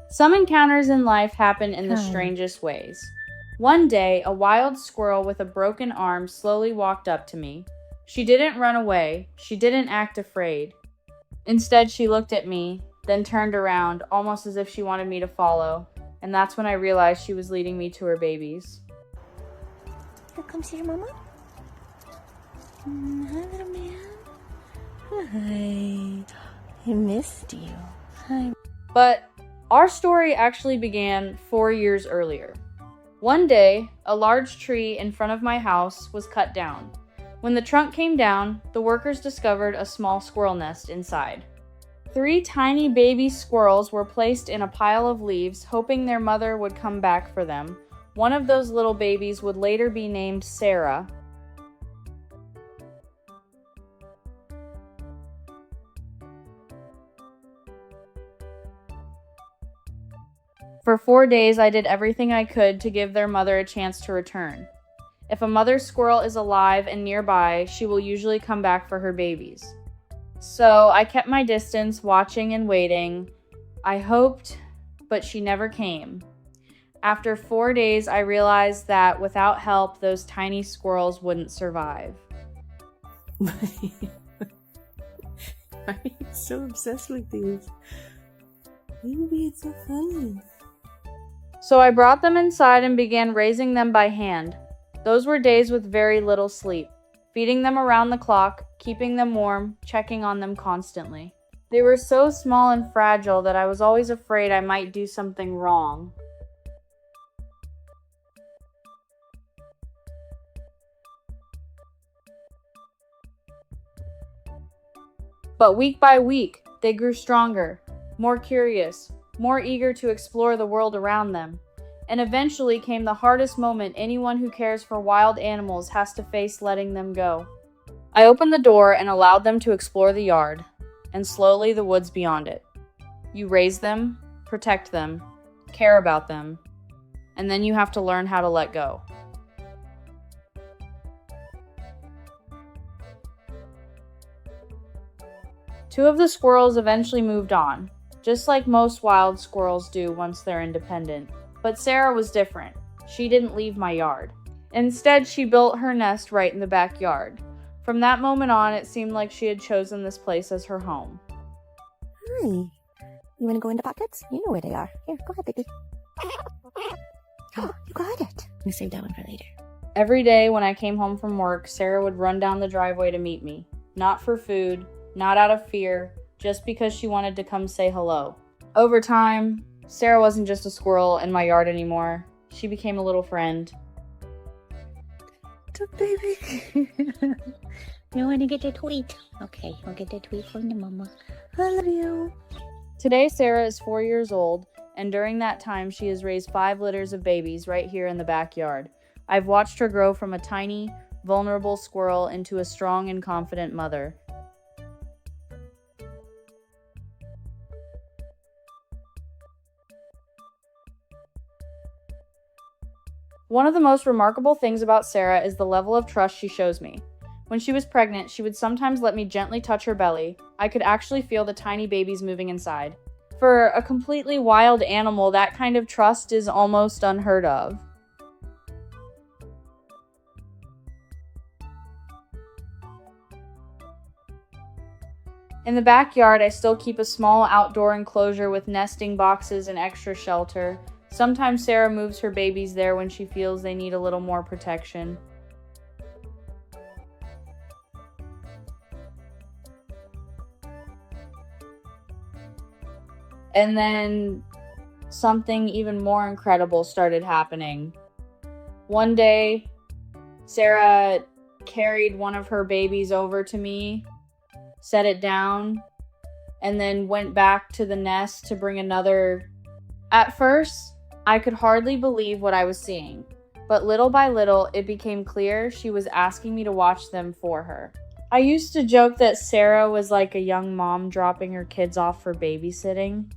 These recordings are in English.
Some encounters in life happen in the Hi. strangest ways. One day, a wild squirrel with a broken arm slowly walked up to me. She didn't run away. She didn't act afraid. Instead, she looked at me, then turned around, almost as if she wanted me to follow. And that's when I realized she was leading me to her babies. Come see your mama. Hi, little man. Hi. I missed you. Hi. But our story actually began 4 years earlier. One day, a large tree in front of my house was cut down. When the trunk came down, the workers discovered a small squirrel nest inside. 3 tiny baby squirrels were placed in a pile of leaves, hoping their mother would come back for them. One of those little babies would later be named Sarah. For 4 days, I did everything I could to give their mother a chance to return. If a mother squirrel is alive and nearby, she will usually come back for her babies. So I kept my distance, watching and waiting. I hoped, but she never came. After 4 days, I realized that without help, those tiny squirrels wouldn't survive. Why are you so obsessed with these? Maybe it's so funny. So I brought them inside and began raising them by hand. Those were days with very little sleep, feeding them around the clock, keeping them warm, checking on them constantly. They were so small and fragile that I was always afraid I might do something wrong. But week by week, they grew stronger, more curious, more eager to explore the world around them. And eventually came the hardest moment anyone who cares for wild animals has to face letting them go. I opened the door and allowed them to explore the yard, and slowly the woods beyond it. You raise them, protect them, care about them, and then you have to learn how to let go. Two of the squirrels eventually moved on, just like most wild squirrels do once they're independent. But Sarah was different. She didn't leave my yard. Instead, she built her nest right in the backyard. From that moment on, it seemed like she had chosen this place as her home. Hi. You want to go in the pockets? You know where they are. Here, go ahead, baby. Oh, you got it. I'm going to save that one for later. Every day when I came home from work, Sarah would run down the driveway to meet me. Not for food, not out of fear, just because she wanted to come say hello. Over time, Sarah wasn't just a squirrel in my yard anymore. She became a little friend. Baby. You want to get a tweet? Okay, I'll get a tweet from the mama. I love you. Today, Sarah is 4 years old, and during that time, she has raised 5 litters of babies right here in the backyard. I've watched her grow from a tiny, vulnerable squirrel into a strong and confident mother. One of the most remarkable things about Sarah is the level of trust she shows me. When she was pregnant, she would sometimes let me gently touch her belly. I could actually feel the tiny babies moving inside. For a completely wild animal, that kind of trust is almost unheard of. In the backyard, I still keep a small outdoor enclosure with nesting boxes and extra shelter. Sometimes Sarah moves her babies there when she feels they need a little more protection. And then something even more incredible started happening. One day, Sarah carried one of her babies over to me, set it down, and then went back to the nest to bring another. At first, I could hardly believe what I was seeing, but little by little, it became clear she was asking me to watch them for her. I used to joke that Sarah was like a young mom dropping her kids off for babysitting.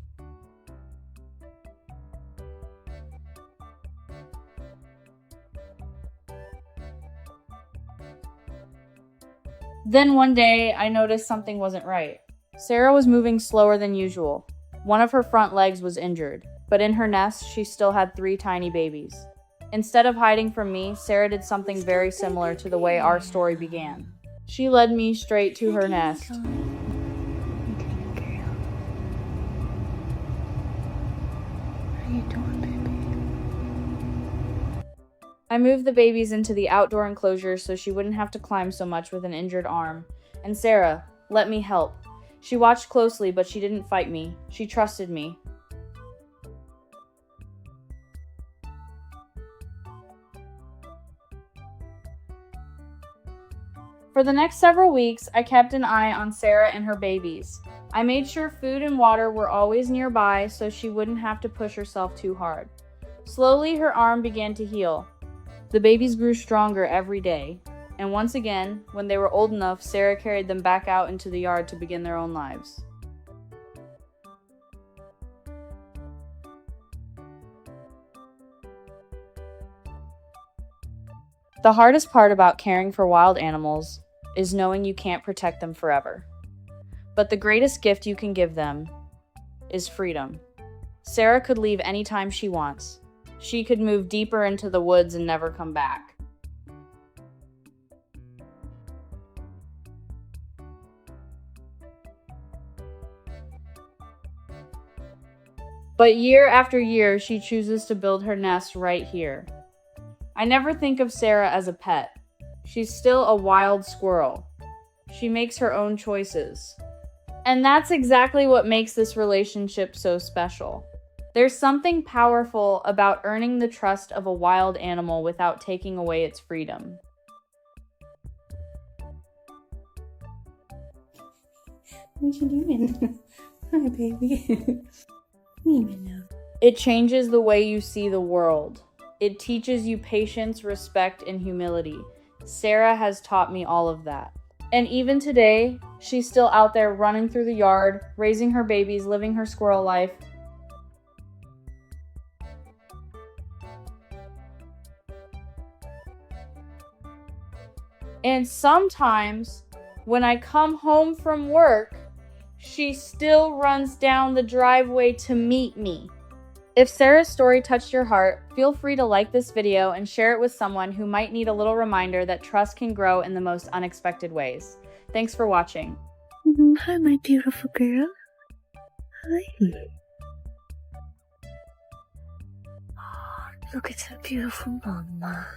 Then one day, I noticed something wasn't right. Sarah was moving slower than usual. One of her front legs was injured. but in her nest, she still had 3 tiny babies. Instead of hiding from me, Sarah did something very similar to the way our story began. She led me straight to her nest. Okay, girl. What are you doing, baby? I moved the babies into the outdoor enclosure so she wouldn't have to climb so much with an injured arm. And Sarah let me help. She watched closely, but she didn't fight me. She trusted me. For the next several weeks, I kept an eye on Sarah and her babies. I made sure food and water were always nearby so she wouldn't have to push herself too hard. Slowly, her arm began to heal. The babies grew stronger every day, and once again, when they were old enough, Sarah carried them back out into the yard to begin their own lives. The hardest part about caring for wild animals is knowing you can't protect them forever. But the greatest gift you can give them is freedom. Sarah could leave anytime she wants. She could move deeper into the woods and never come back. But year after year, she chooses to build her nest right here. I never think of Sarah as a pet. She's still a wild squirrel. She makes her own choices. And that's exactly what makes this relationship so special. There's something powerful about earning the trust of a wild animal without taking away its freedom. What you doing? Hi, baby. It changes the way you see the world. It teaches you patience, respect, and humility. Sarah has taught me all of that. And even today, she's still out there running through the yard, raising her babies, living her squirrel life. And sometimes, when I come home from work, she still runs down the driveway to meet me. If Sarah's story touched your heart, feel free to like this video and share it with someone who might need a little reminder that trust can grow in the most unexpected ways. Thanks for watching. Hi, my beautiful girl. Hi. Oh, look at that beautiful mama.